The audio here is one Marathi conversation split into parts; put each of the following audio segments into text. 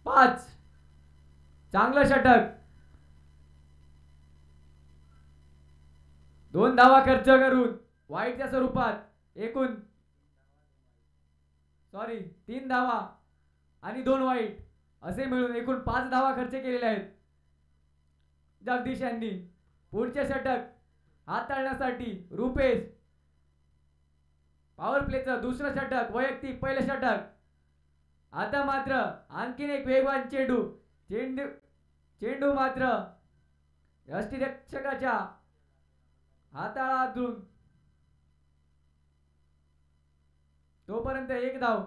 5. चांगलं षटक. 2 धावा खर्च करून वाईटच्या स्वरूपात एकूण 3 धावा आणि 2 वाईट असे मिळून एकूण 5 धावा खर्च केलेले आहेत जगदीश यांनी. पुढचे षटक हाताळण्यासाठी रुपेश. पॉवर प्लेचं दुसरं षटक वैयक्तिक पहिलं षटक. आता मात्र आणखीन एक वेगवान चेंडू. चेंडू मात्र यष्टिरक्षकाच्या हाताळातून. तोपर्यंत एक धाव.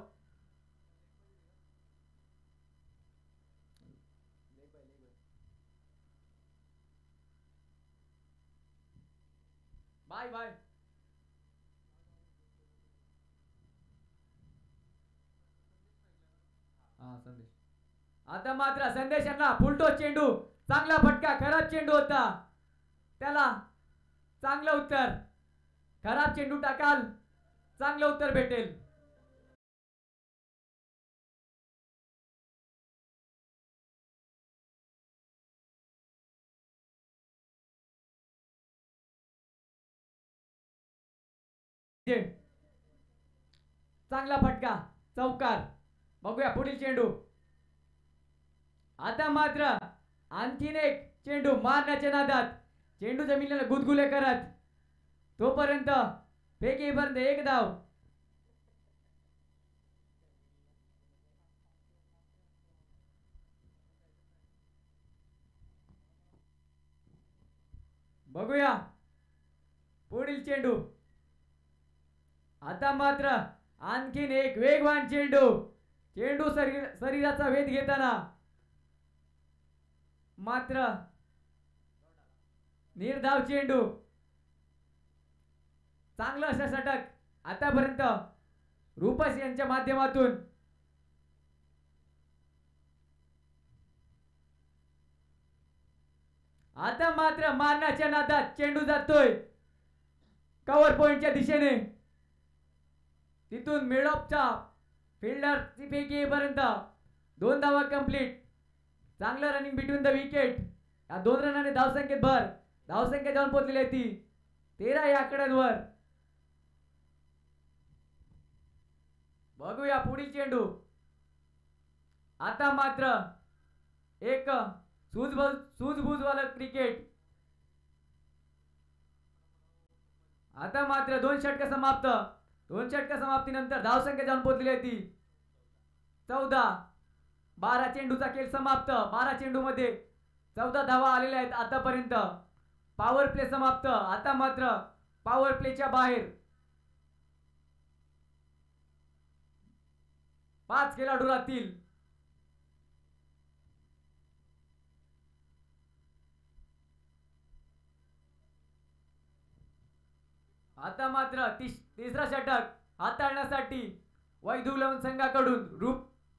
Bye bye. संदेश. आता मात्र संदेश यांना फुलटो चेंडू. चांगला फटका. खराब चेंडू होता. त्याला चांगलं उत्तर. खराब चेंडू टाकाल चांगलं उत्तर भेटेल. चांगला फटका. चौकार. बघूया पुढील चेंडू. आता मात्र आणखीन एक चेंडू मारण्याच्या नादात चेंडू जमिनीला गुदगुले करत. तोपर्यंत फेकीपर्यंत एक धाव. बघूया पुढील चेंडू. आता मात्र आणखीन एक वेगवान चेंडू. चेंडू शरीराचा वेध घेताना मात्र निर्धाव चेंडू. चांगलं असं षटक आतापर्यंत रुपेश यांच्या माध्यमातून. आता मात्र मारण्याच्या नादात चेंडू जातोय कव्हर पॉइंटच्या दिशेने. तिथून मिडऑफच्या फिल्डरची फेकी येईपर्यंत 2 धावा कंप्लीट. चांगलं रनिंग बिटवीन द विकेट. या 2 रनाने धावसंख्येत भर. धावसंख्या जाऊन पोहोचलेली आहे ती 13 या आकड्यांवर. बघूया पुढील चेंडू. आता मात्र एक सूझबूझवालं क्रिकेट. आता मात्र 2 षटक समाप्त. 2 षटक समाप्तीनंतर धावसंख्या जाऊन पोहोचली आहे ती 14. 12 चेंडूचा खेळ समाप्त. 12 चेंडू मध्ये 14 धावा आलेल्या आहेत आतापर्यंत. पॉवर प्ले समाप्त. आता मात्र पॉवर प्लेच्या बाहेर 5 खेळाडू राहतील. आता मात्र तिसरा षटक हाताळण्यासाठी वैदुलवन संघाकडून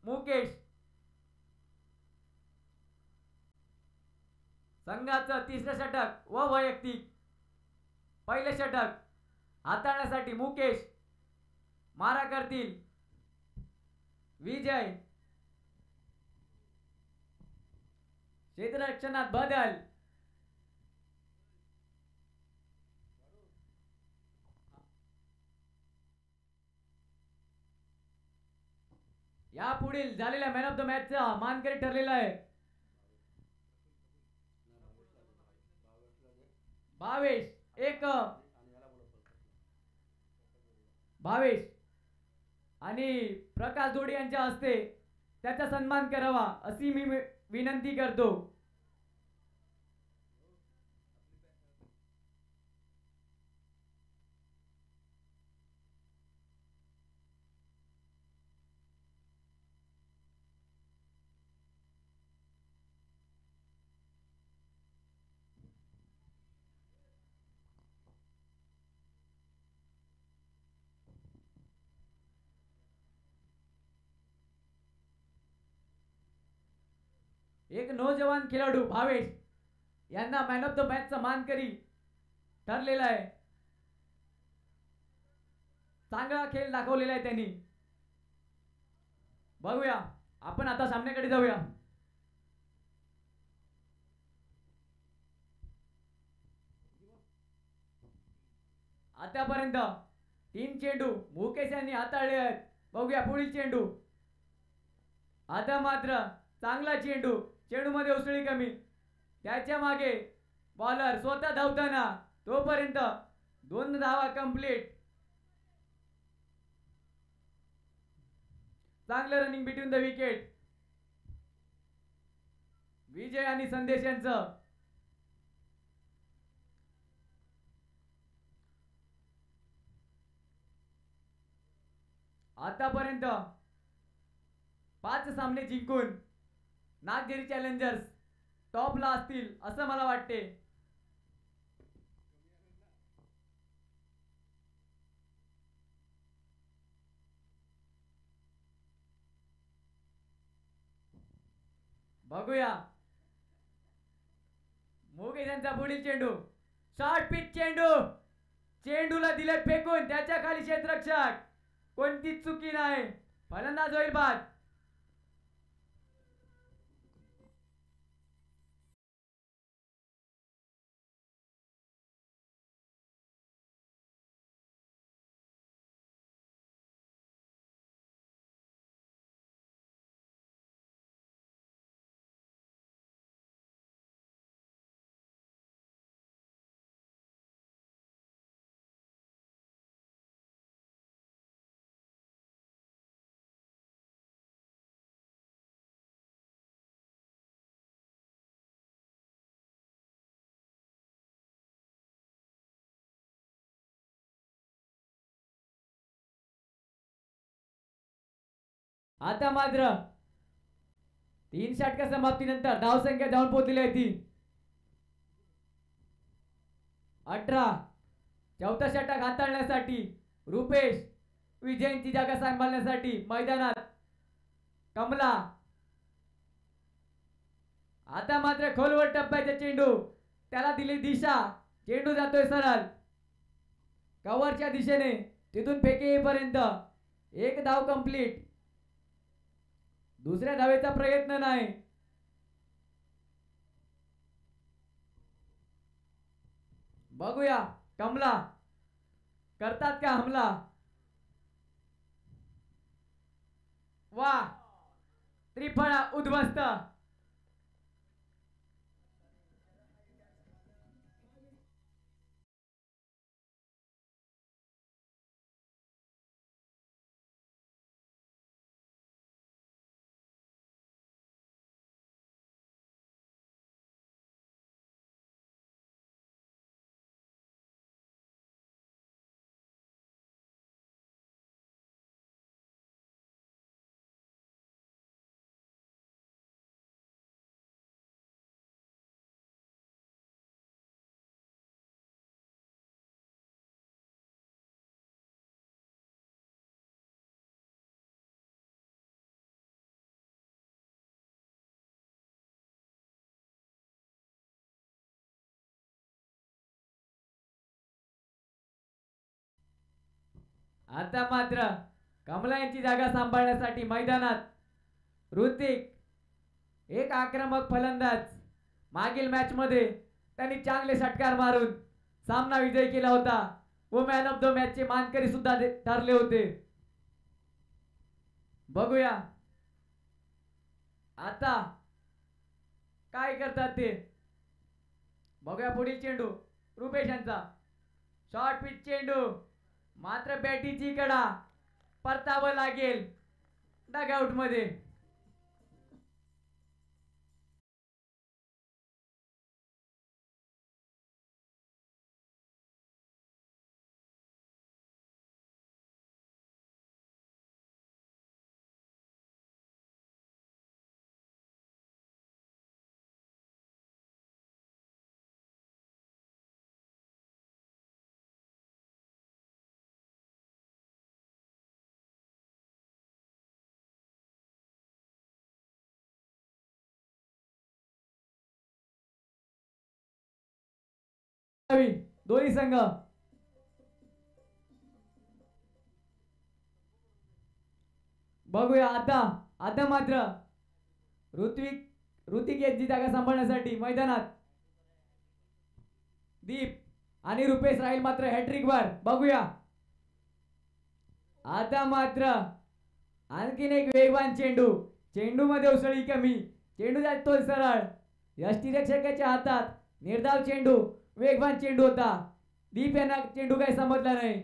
मुकेश. संघाचं तिसरं षटक व वैयक्तिक पहिले षटक हाताळण्यासाठी मुकेश मारा करतील. विजय. क्षेत्ररक्षणात बदल. या पुढील झालेल्या मॅन ऑफ द मॅचचा मानकरी ठरलेला आहे भावेश आणि प्रकाश जोडी यांच्या हस्ते त्याचा सन्मान करावा अशी मी विनंती करतो. एक नौजवान खेळाडू भावेश यांना मॅन ऑफ द मॅचचा मानकरी ठरलेला आहे. चांगला खेळ दाखवलेला आहे त्यांनी. बघूया आपण आता सामन्याकडे जाऊया. आतापर्यंत 3 चेंडू मुकेश यांनी हाताळले आहेत. बघूया पुढील चेंडू. आता मात्र चांगला चेंडू, चेंडूमध्ये उसळी कमी, त्याच्या मागे बॉलर स्वतः धावताना, तोपर्यंत 2 धावा कंप्लीट. चांगलं रनिंग बिटवीन द विकेट. विजय आणि संदेश यांचं. आतापर्यंत 5 सामने जिंकून नागझरी चॅलेंजर्स टॉपला असतील असं मला वाटते. बघूया मुकेश यांचा पुढील चेंडू. शॉर्ट पिच चेंडू, चेंडूला दिले फेकून, त्याच्या खाली क्षेत्ररक्षक, कोणतीच चुकी नाही. फलंदाज होईल बाद. आता मात्र 3 षटका समाप्तीनंतर धावसंख्या जाऊन पोहोचलेली आहे ती 18. चौथा षटक हाताळण्यासाठी रुपेश, विजयंची जागा सांभाळण्यासाठी मैदानात कमला. आता मात्र खोलवर टप्प्याचा चेंडू, त्याला दिली दिशा, चेंडू जातोय सरळ कव्हरच्या दिशेने, तिथून फेके येईपर्यंत 1 धाव कंप्लीट. दुसऱ्या धावेचा प्रयत्न नाही. बघूया कमला करतात का हमला. वा, त्रिफळा उद्ध्वस्त. आता मात्र कमला यांची जागा सांभाळण्यासाठी मैदानात ऋतिक, एक आक्रमक फलंदाज. मागील मॅच मध्ये त्यांनी चांगले षटकार मारून सामना विजय केला होता व मॅन ऑफ द मॅच चे मानकरी सुद्धा ठरले होते. बघूया आता काय करतात ते. बघूया पुढील चेंडू रुपेश यांचा. शॉर्ट पिच चेंडू, मात्र बॅटीची कडा, परतावं लागेल डगआउट मध्ये. दोन्ही संघ. बघूया आता आता मात्र ऋतिक यांची जागा सांभाळण्यासाठी मैदानात दीप आणि रुपेश राहील मात्र हॅट्रिक वर. बघूया आता मात्र आणखीन एक वेगवान चेंडू. चेंडू मध्ये उसळी कमी. चेंडू जातो सरळ यष्टीरक्षकाच्या हातात. निर्धाव चेंडू, वेगवान चेंडू होता. दीप यांना चेंडू काही समजला नाही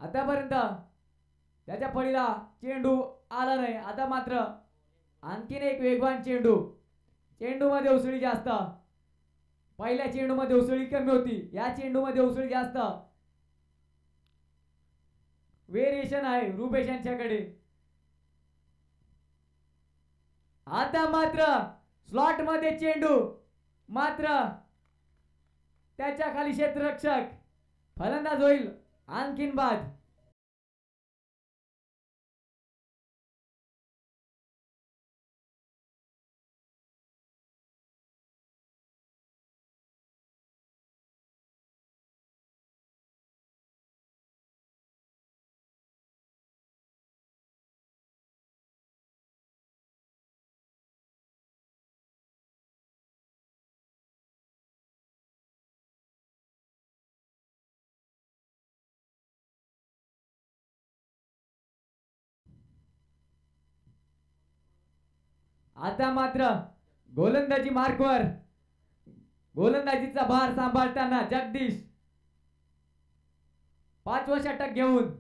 आतापर्यंत. त्याच्या फळीला चेंडू आला नाही. आता मात्र आणखीन एक वेगवान चेंडू. चेंडू मध्ये उसळी जास्त. पहिल्या चेंडू मध्ये उसळी कमी होती. या चेंडू मध्ये उसळी जास्त. व्हेरिएशन आहे रुपेश यांच्याकडे. आता मात्र स्लॉट मध्ये चेंडू, मात्र त्याच्या खाली क्षेत्ररक्षक. फलंदाज होईल आणखीन बाद. आता मात्र गोलंदाजी मार्कवर. गोलंदाजीचा भार सांभाळताना जगदीश 5वा षटक घेऊन.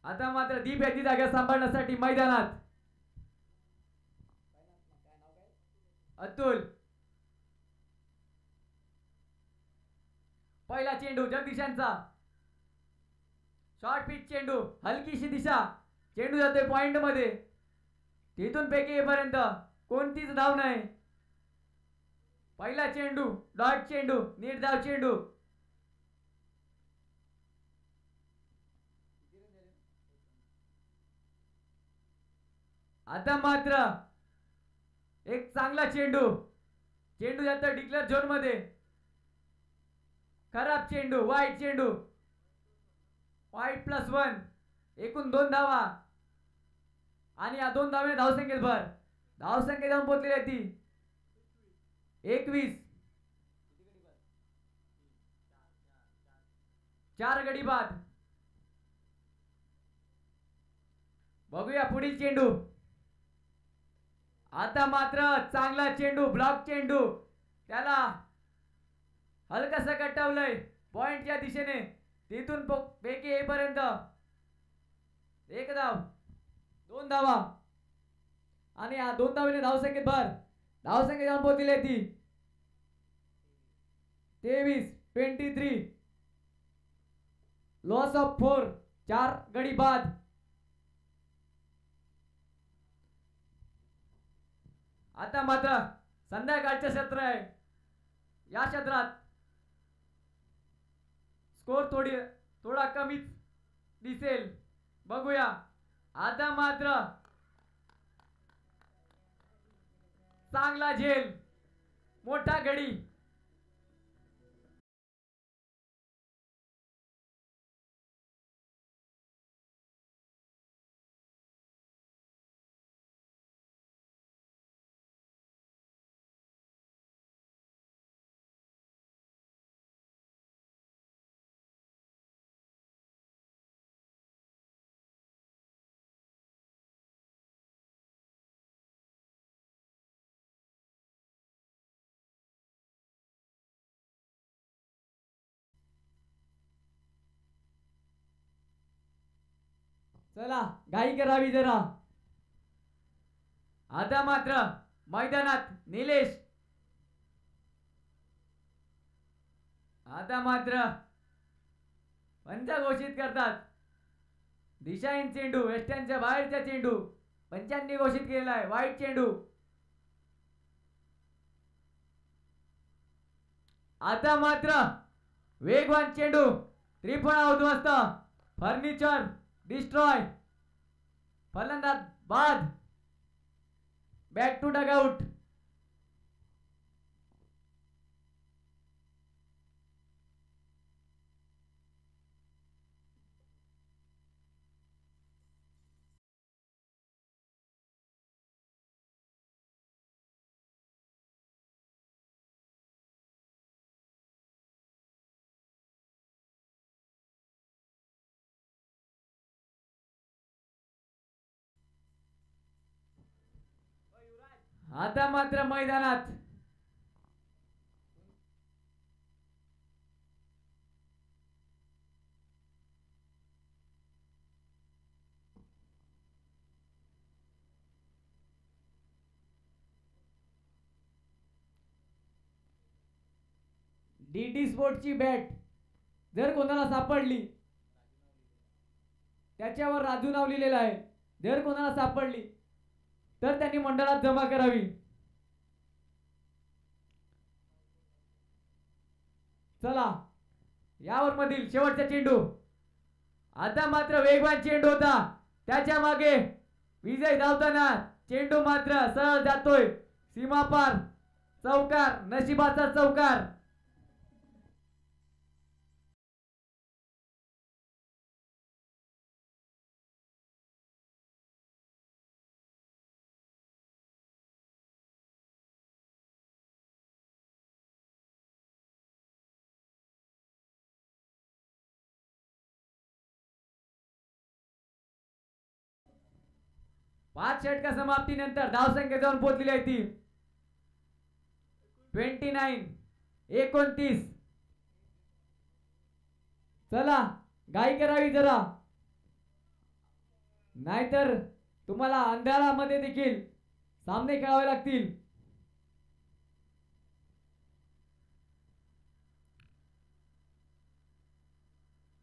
आता मात्र दीप याची जागा सांभाळण्यासाठी मैदानात अतुल. पहिला चेंडू जगदीशांचा. शॉर्ट पिच चेंडू, हलकीशी दिशा. चेंडू जातोय पॉइंट मध्ये. तिथून पैकी येईपर्यंत कोणतीच धाव नाही. पहिला चेंडू डॉट चेंडू, निर्धाव चेंडू. आता मात्र एक चांगला चेंडू. चेंडू जातोय डिक्लेअर झोन मध्ये. खराब चेंडू, वाईट चेंडू. वाईट +1. एकूण 2 धावा आणि या 2 धावेने धावसंख्येत भर. धावसंख्या जाऊन पोहोचलेली आहे ती 21. 4 गडी बाद. बघूया पुढील चेंडू. आता मात्र चांगला चेंडू, ब्लॉक चेंडू. त्याला हलकसं कटवलंय पॉइंटच्या दिशेने. तिथून पैकी येईपर्यंत 1 धाव, 2 धावा आणि या 2 धावेने धावसंख्येत भर. धावसंख्या जाऊन पोहोचलेली आहे ती 23. Loss of 4. 4 गडी बाद. आता मात्र संध्याकाळचं सत्र आहे. या सत्रात स्कोर थोडा कमीच दिसेल. बघूया आता मात्र चांगला झेल, मोठा गडी. चला घाई करावी जरा. आता मात्र मैदानात निलेश. आता मात्र पंच घोषित करतात. दिशाहीन चेंडू, वेस्टर्नच्या बाहेरचा चेंडू पंचांनी घोषित केलेला आहे. वाईट चेंडू. आता मात्र वेगवान चेंडू, त्रिफळा उद्ध्वस्त. Furniture destroy. फलंदाज बाद. Back to dugout. आता मात्र मैदानात DT स्पोर्टची बॅट जर कोणाला सापडली, त्याच्यावर राजू नाव लिहिलेलं आहे, जर कोणाला सापडली तर त्यांनी मंडळात जमा करावी. चला, यावर मधील शेवटचा चेंडू. आता मात्र वेगवान चेंडू होता, त्याच्या मागे विजय धावताना चेंडू मात्र सरळ जातोय सीमापार. चौकार, नशिबाचा चौकार. पाच षटका समाप्तीनंतर धावसंख्या जाऊन पोहोचलेली आहे ती 29-29. चला, गाई करावी जरा, नाहीतर तुम्हाला अंधारामध्ये देखील सामने खेळावे लागतील.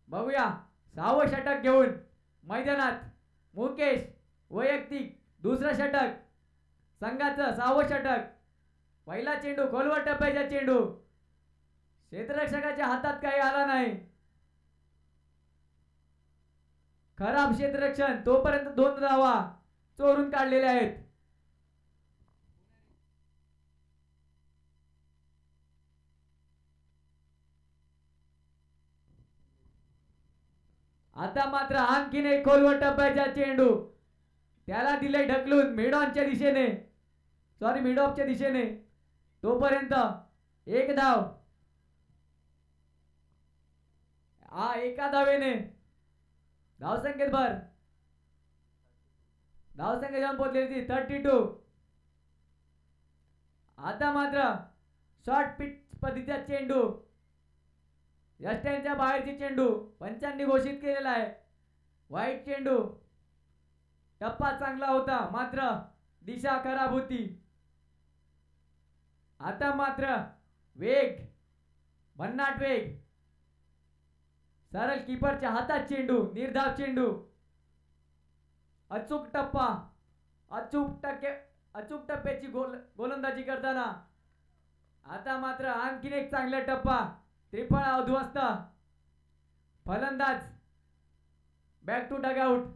बघूया, 6वं षटक घेऊन मैदानात मुकेश. वैयक्तिक दुसरं षटक, संघाचं 6वं षटक. पहिला चेंडू खोलवर टप्प्याचा चेंडू, क्षेत्ररक्षकाच्या हातात काही आला नाही. खराब क्षेत्ररक्षण, तोपर्यंत 2 धावा चोरून काढलेल्या आहेत. आता मात्र आणखीन एक खोलवर टप्प्याचा चेंडू, त्याला दिले ढकलून मिडॉनच्या दिशेने, सॉरी मिडॉपच्या दिशेने. तोपर्यंत 1 धाव. एका धावेने धावसंख्येत भर. धावसंख्या जाऊन पोहोचलेली 32. आता मात्र शॉर्ट पिच पद्धतीचा चेंडू, यष्ट्यांच्या बाहेरचे चेंडू पंचांनी घोषित केलेला आहे. वाईट चेंडू. टप्पा चांगला होता, मात्र दिशा खराब होती. आता मात्र वेग, भन्नाट वेग. सरळ कीपरच्या हातात चेंडू, निर्धाव चेंडू. अचूक टप्पा, अचूक टप्प्याची गोलंदाजी करताना. आता मात्र आणखीन एक चांगला टप्पा, त्रिफळा उद्ध्वस्त. फलंदाज बॅक टू डगआउट.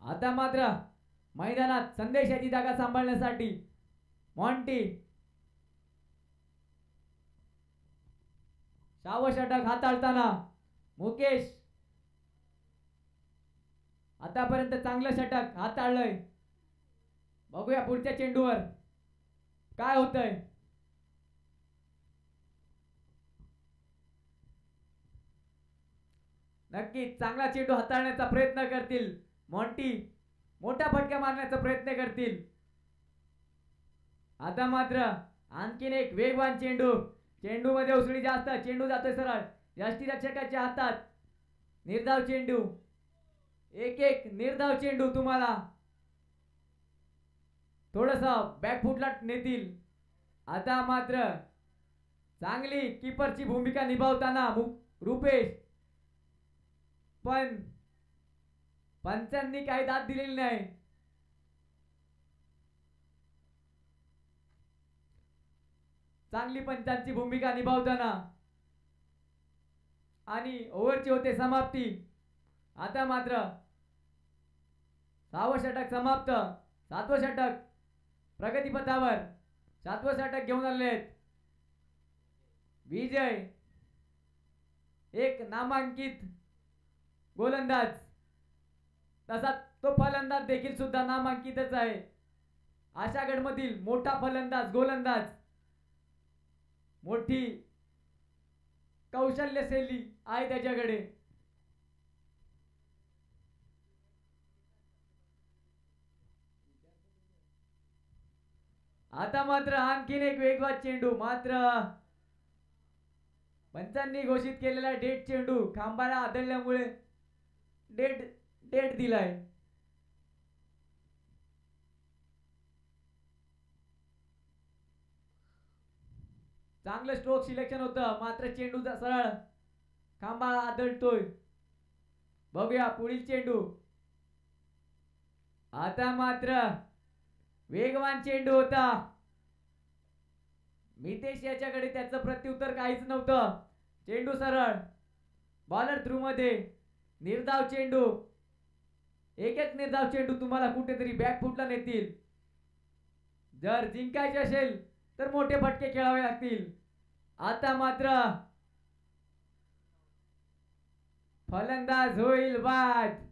आता मात्र मैदानात संदेशाची जागा सांभाळण्यासाठी मॉन्टी. 6वं षटक हाताळताना मुकेश. आतापर्यंत चांगलं षटक हाताळलंय. बघूया पुढच्या चेंडूवर काय होतंय. नक्कीच चांगला चेंडू हाताळण्याचा प्रयत्न करतील मॉन्टी, मोठा फटका मारण्याचा प्रयत्न करतील. आता मात्र आणखीन एक वेगवान चेंडू, चेंडू मध्ये उसळी जास्त, चेंडू जातोय सरळ यष्टीरक्षकाच्या हातात. निर्धाव चेंडू, एक निर्धाव चेंडू तुम्हाला थोडस बॅकफुटला नेतील. आता मात्र चांगली कीपरची भूमिका निभावताना रुपेश, पण पंचांनी काही दाद दिलेली नाही. चांगली पंचांची भूमिका निभावताना आणि ओव्हरची होते समाप्ती. आता मात्र 6वं षटक समाप्त, 7वं षटक प्रगतीपथावर. 7वं षटक घेऊन आले आहेत. विजय एक नामांकित गोलंदाज, तसा तो फलंदाज देखील सुद्धा नामांकितच आहे. आशा गडमधील मोठा फलंदाज गोलंदाज, मोठी कौशल्यशैली आहे त्याच्याकडे. आता मात्र आणखीन एक वेगवान चेंडू, मात्र पंचांनी घोषित केलेला डेट चेंडू खांबाला आदळल्यामुळे डेट डेट दिलाय. चांगलं स्ट्रोक सिलेक्शन होतं, मात्र चेंडूचा सरळ खांबाला आदळतोय. बघूया पुढील चेंडू. आता मात्र वेगवान चेंडू होता. मितेश याच्याकडे त्याचं प्रत्युत्तर काहीच नव्हतं. चेंडू सरळ बॉलर थ्रू मध्ये. निर्धाव चेंडू, एक एक निर्धाव चेंडू तुम्हाला कुठेतरी बॅकफुटला नेतील. जर जिंकायचे असेल तर मोठे फटके खेळावे लागतील. आता मात्र फलंदाज होईल बाद.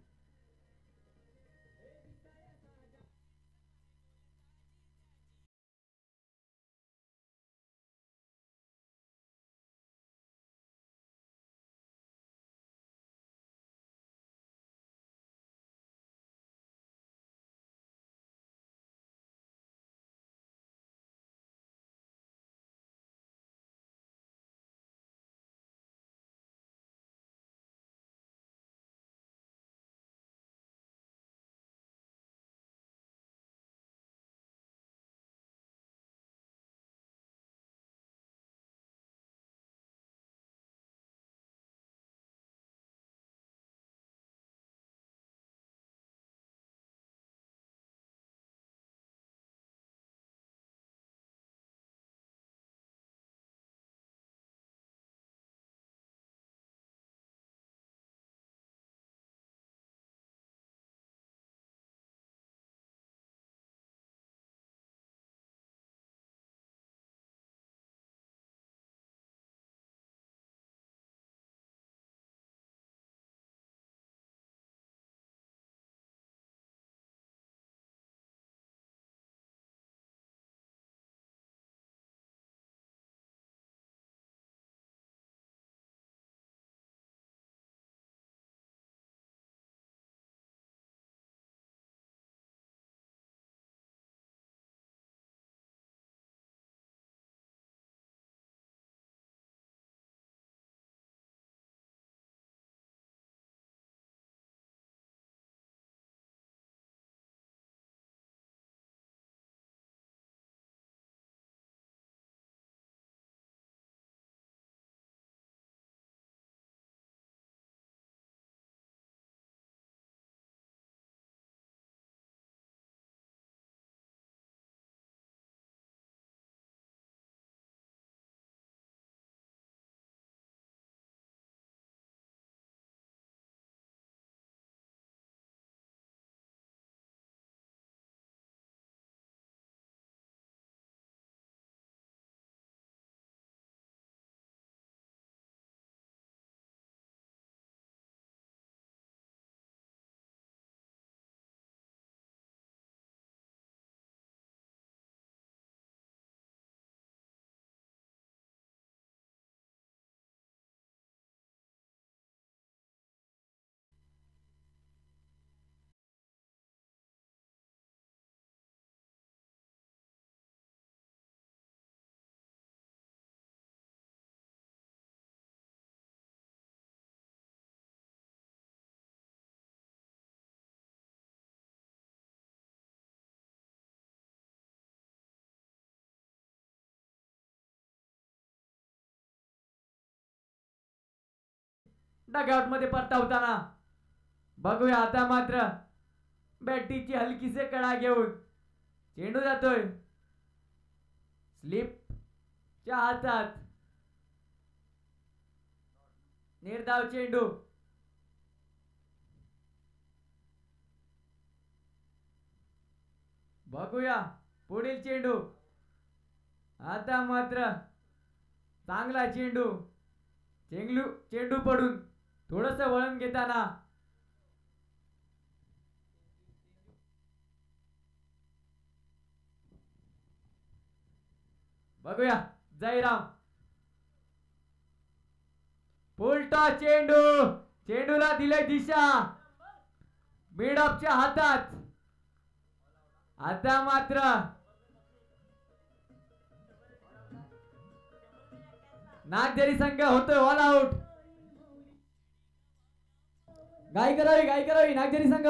डगआउट मध्ये परतावताना बघूया. आता मात्र बॅटीची हलकीसे कडा घेऊन चेंडू जातोय स्लिपच्या हातात. निर्धाव चेंडू. बघूया पुढील चेंडू. आता मात्र चांगला चेंडू. चेंडू पडून थोडस वळण घेताना बघूया जयराम. उलटा चेंडू. चेंडूला दिले दिशा मिडअपच्या हातात. आता मात्र नागझरी संघ होतोय ऑल आउट. गाय करावी नागझरी संघ.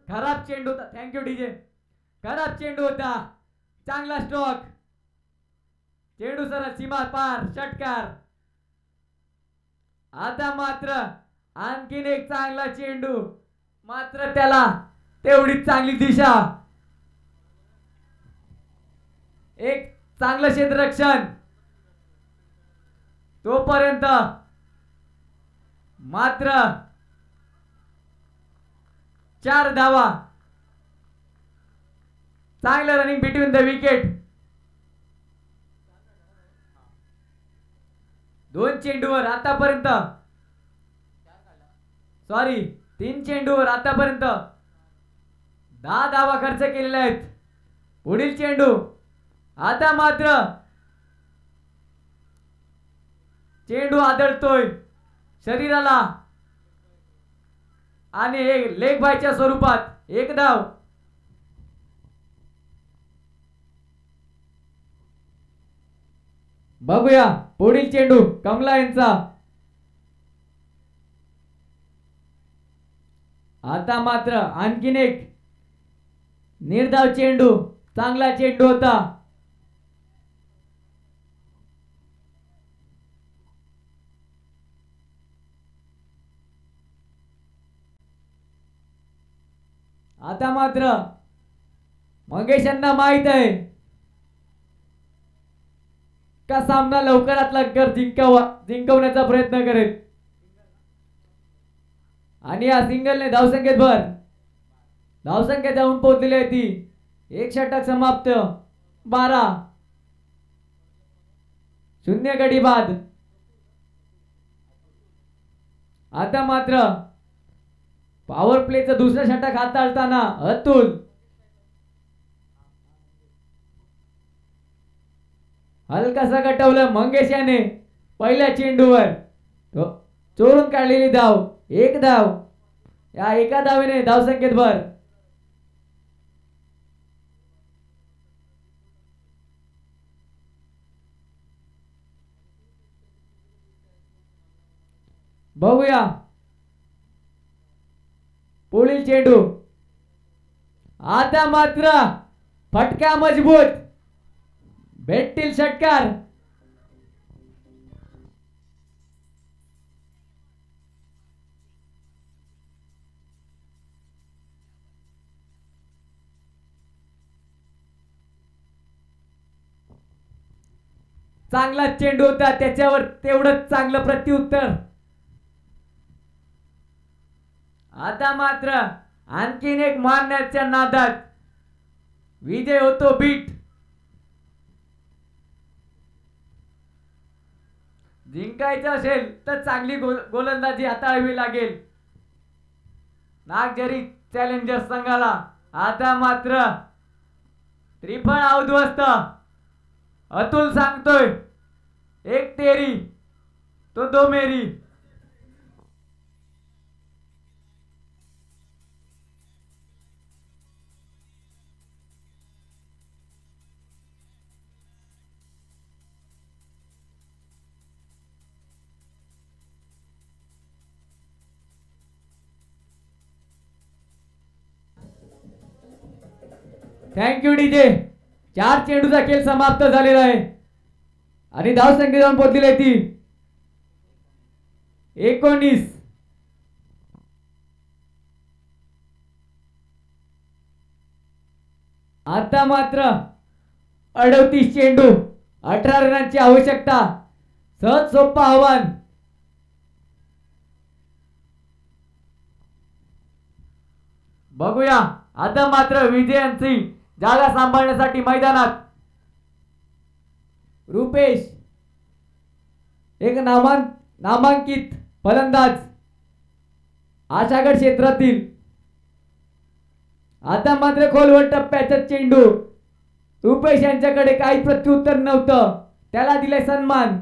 खराब चेंडू होता. Thank you DJ. खराब चेंडू होता. चांगला स्ट्रोक. चेंडू सरळ सीमा पार षटकार. आता मात्र आणखीन एक चांगला चेंडू. मात्र त्याला तेवढीच चांगली दिशा. एक चांगलं क्षेत्ररक्षण. तोपर्यंत मात्र 4 धावा. चांगलं रनिंग बिटवीन द विकेट. 2 चेंडूवर आतापर्यंत 3 चेंडूवर आतापर्यंत 10 धावा खर्च केलेल्या आहेत. पुढील चेंडू. आता मात्र चेंडू आदळतोय शरीराला आणि लेग बायच्या स्वरूपात 1 धाव. बघूया पुढील चेंडू कमला यांचा. आता मात्र आणखीन एक निर्धाव चेंडू, चांगला चेंडू होता. आता मात्र मंगेश यांना माहित आहे का सामना लवकरात लवकर जिंकवण्याचा प्रयत्न करेल आणि या सिंगलने धावसंख्येत भर. धावसंख्या जाऊन पोहोचलेली आहे ती. एक षटक समाप्त. 12 शून्य गडी बाद. आता मात्र पॉवर प्लेचं दुसरं षटक हाताळताना अतुल. हलकासा गटवलं मंगेश याने पहिल्या चेंडूवर. चोरून काढलेली धाव. एक धाव. या एका धावेने धावसंख्येत भर. बघूया पुढील चेंडू. आता मात्र फटका मजबूत. भेटतील षटकार. चांगला चेंडू होता, त्याच्यावर तेवढंच चांगलं प्रत्युत्तर. आता मात्र आणखीन एक मारण्याच्या नादात विजय होतो बीट. जिंकायचं असेल तर चांगली गोलंदाजी हाताळावी लागेल नागझरी चॅलेंजर्स संघाला. आता मात्र त्रिफळ अवध्वस्त. अतुल सांगतोय एक तेरी तो दो मेरी. Thank you DJ. 4 चेंडूचा खेळ समाप्त झालेला आहे आणि धावसंख्या जाऊन पोहोचलेली आहे ती 19. आता मात्र 38 चेंडू, 18 रनांची आवश्यकता. सहज सोपं आव्हान. बघूया आता मात्र विजयांची जागा सांभाळण्यासाठी मैदानात रुपेश, एक नामांकित फलंदाज आशागड क्षेत्रातील. आता मात्र खोलवर टप्प्याचा चेंडू. रुपेश यांच्याकडे काही प्रत्युत्तर नव्हतं, त्याला दिले सन्मान.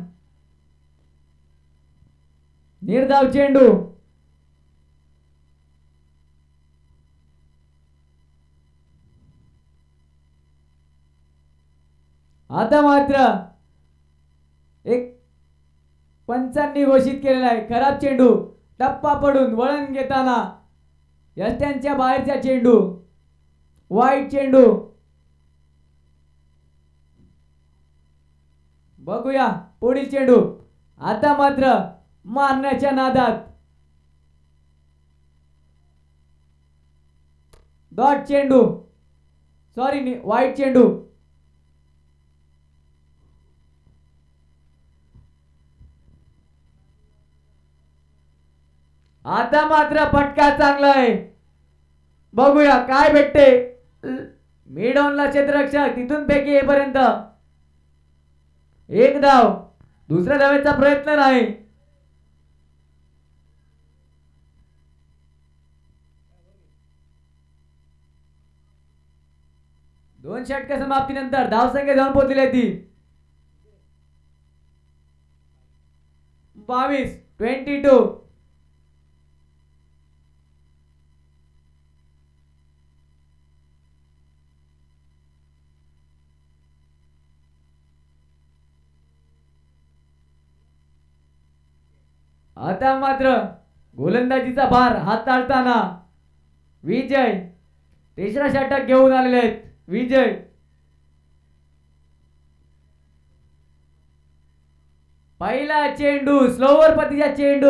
निर्धाव चेंडू. आता मात्र एक पंचांनी घोषित केलेला आहे खराब चेंडू. टप्पा पडून वळण घेताना यष्ट्यांच्या बाहेरचा चेंडू. वाईट चेंडू. बघूया पुढील चेंडू. आता मात्र मारण्याच्या नादात डॉट चेंडू. सॉरी, वाईट चेंडू. आता मात्र फटका चांगला आहे. बघूया काय भेटते. मिड ऑनला क्षेत्ररक्षक तिथून पैकी येईपर्यंत एक धाव. दुसऱ्या धावेचा प्रयत्न नाही. दोन षटक समाप्तीनंतर धावसंख्या जाऊन पोहोचली आहे ती 22. आता मात्र गोलंदाजीचा भार हाताळताना विजय तिसरा षटक घेऊन आलेले आहेत. विजय पहिला चेंडू स्लोवर पतीचा चेंडू.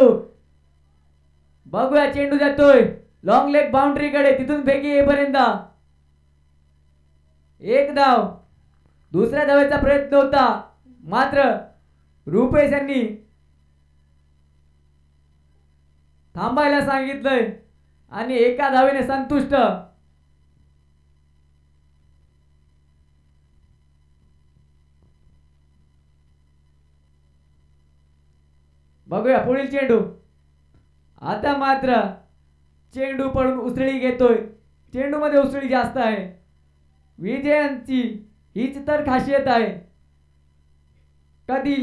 बघूया चेंडू जातोय लॉंग लेग बाउंड्री कडे, तिथून फेकी येईपर्यंत एक धाव. दुसऱ्या धावेचा प्रयत्न होता मात्र रुपेश यांनी थांबायला सांगितलंय आणि एका धावेने संतुष्ट. बघूया पुढील चेंडू. आता मात्र चेंडू पडून उसळी घेतोय. चेंडू मध्ये उसळी जास्त आहे. विजयांची हीच तर खासियत आहे. कधी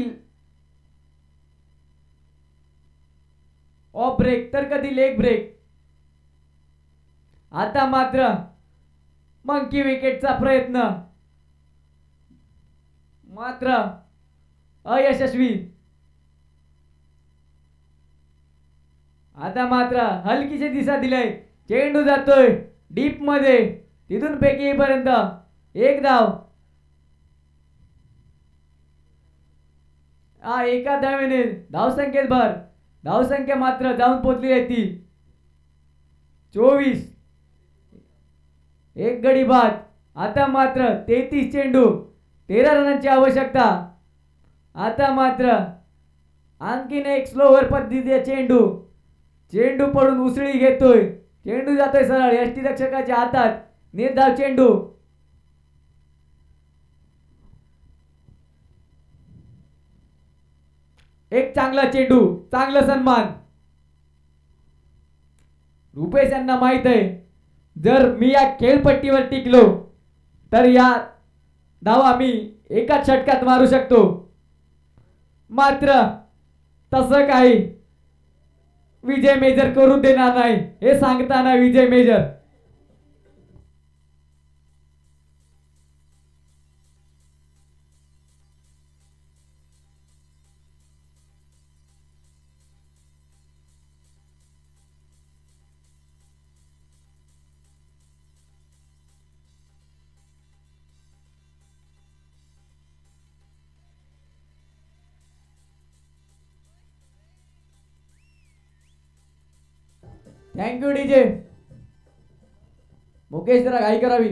ऑफ ब्रेक तर कधी लेग ब्रेक. आता मात्र मंकी विकेटचा प्रयत्न मात्र अयशस्वी. आता मात्र हलकीशी दिशा दिलाय. चेंडू जातोय डीप मध्ये, तिथून फेकी येईपर्यंत एक धाव. एका धावेने धावसंख्येत भर. धावसंख्या मात्र जाऊन पोहोचली आहे ती 24. एक गडी बाद. आता मात्र 33 चेंडू 13 रनांची आवश्यकता. आता मात्र आणखीन एक स्लोवर पद्धतीचा चेंडू. चेंडू पडून उसळी घेतोय. चेंडू जातोय सरळ यष्टीरक्षकाच्या हातात. निर्धाव चेंडू. एक चांगला चेंडू, चांगला सन्मान. रुपेश यांना माहित आहे जर मी या खेळपट्टीवर टिकलो तर या धावा मी एकाच षटकात मारू शकतो. मात्र तसं काही विजय मेजर करू देणार नाही हे सांगताना विजय मेजर थँक्यू डीजे. मुकेश जरा घाई करावी.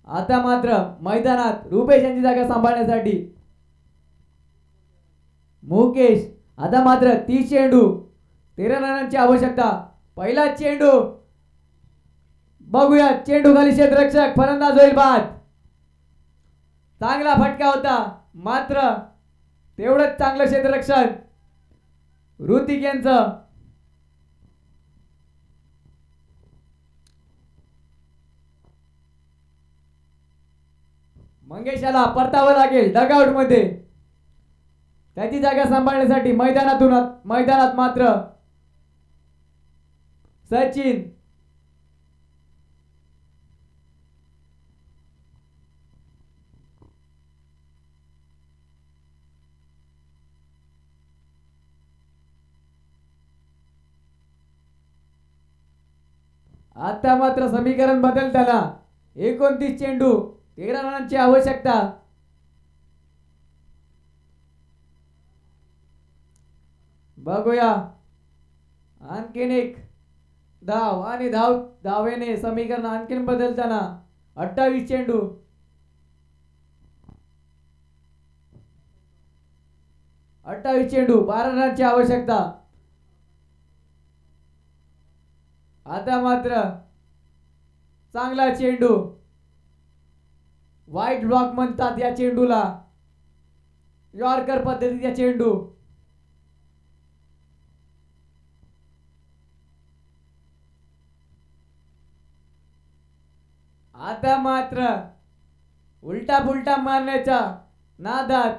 आता मात्र मैदानात रुपेश यांची जागा सांभाळण्यासाठी मुकेश. आता मात्र 30 चेंडू 13 रनांची आवश्यकता. पहिला चेंडू. बघूया चेंडू खाली क्षेत्ररक्षक फलंदाज होईल बाद. चांगला फटका होता मात्र तेवढंच चांगलं क्षेत्ररक्षण ऋतिक यांचं. मंगेशाला परतावं लागेल डगआउट मध्ये. त्याची जागा सांभाळण्यासाठी मैदानात मात्र सचिन. आता मात्र समीकरण बदलताना 29 चेंडू 13 रनांची आवश्यकता. बघूया आणखीन एक धाव आणि धावेने समीकरण आणखीन बदलताना 28 चेंडू 12 रनांची आवश्यकता. आता मात्र चांगला चेंडू. व्हाईट ब्लॉक म्हणतात या चेंडूला. यॉर्कर पद्धतीचा चेंडू. आता मात्र उलटा पुलटा मारण्याच्या नादात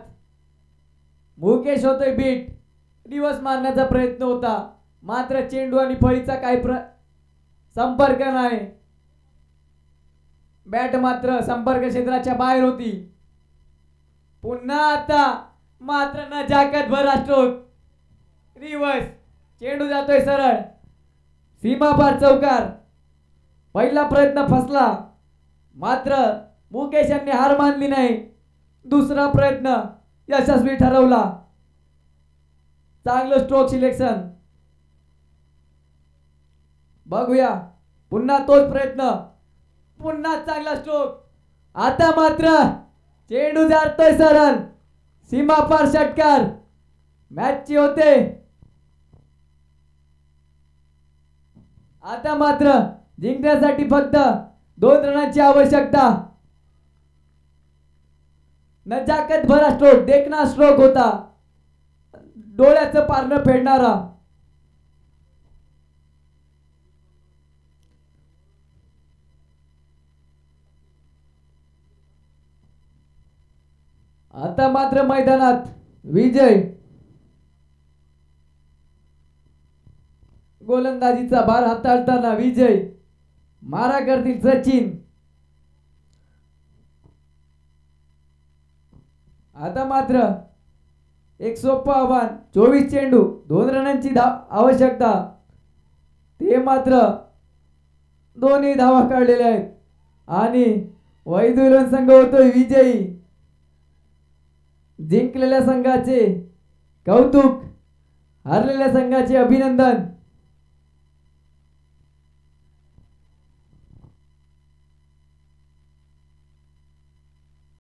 मुकेश होतोय बीट. दिवस मारण्याचा प्रयत्न होता मात्र चेंडू आणि फळीचा काही संपर्क नाही. बॅट मात्र संपर्क क्षेत्राच्या बाहेर होती. पुन्हा आता मात्र नजाकत भरा स्ट्रोक. रिवर्स चेंडू जातोय सरळ सीमापार चौकार. पहिला प्रयत्न फसला मात्र मुकेश यांनी हार मानली नाही. दुसरा प्रयत्न यशस्वी ठरवला. चांगलं स्ट्रोक सिलेक्शन. बघूया पुन्हा तोच प्रयत्न. पुन्हा चांगला स्ट्रोक. आता मात्र चेंडू जातोय सरळ सीमापार षटकार. मॅचची होते. आता मात्र जिंकण्यासाठी फक्त 2 रनांची आवश्यकता. नजाकत भरा स्ट्रोक, देखना स्ट्रोक होता, डोळ्याचं पारणं फेडणारा. आता मात्र मैदानात विजय. गोलंदाजीचा भार हाताळताना विजय. मारा करतील सचिन. आता मात्र एक सोपं आव्हान. 24 चेंडू 2 रनांची आवश्यकता. ते मात्र दोन्ही धावा काढलेल्या आहेत आणि वैदुलन संघ होतोय विजयी. जिंकलेल्या संघाचे कौतुक, हरलेल्या संघाचे अभिनंदन.